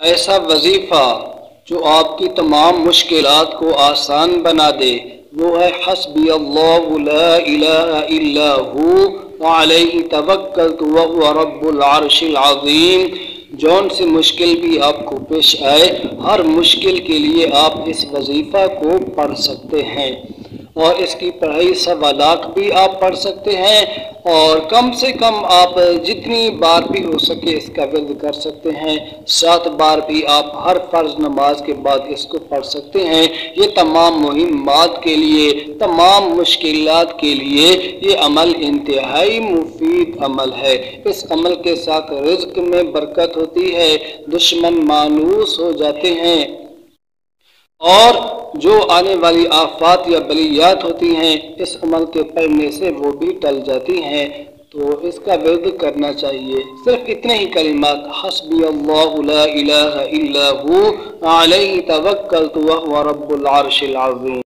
ایسا وظیفہ جو آپ کی تمام مشکلات کو آسان بنا دے وہ ہے حسبی اللہ لا الہ الا ہوا علیہ توکلت وہو رب العرش العظیم۔ جون سے مشکل بھی آپ کو پیش آئے، ہر مشکل کے لیے آپ اس وظیفہ کو پڑھ سکتے ہیں، اور اس کی پڑھائی 1.25 لاکھ بھی آپ پڑھ سکتے ہیں، اور کم سے کم آپ جتنی بار بھی ہو سکے اس کا ورد کر سکتے ہیں۔ 7 بار بھی آپ ہر فرض نماز کے بعد اس کو پڑھ سکتے ہیں۔ یہ تمام مہمات کے لیے، تمام مشکلات کے لیے یہ عمل انتہائی مفید عمل ہے۔ اس عمل کے ساتھ رزق میں برکت ہوتی ہے، دشمن مانوس ہو جاتے ہیں، اور جو آنے والی آفات یا بلیات ہوتی ہیں اس عمل کے پڑھنے سے وہ بھی ٹل جاتی ہیں۔ تو اس کا ورد کرنا چاہیے، صرف اتنے ہی کلمات، حسبی اللہ لا الہ الا ہوا علیہ توکلت وہو رب العرش العظیم۔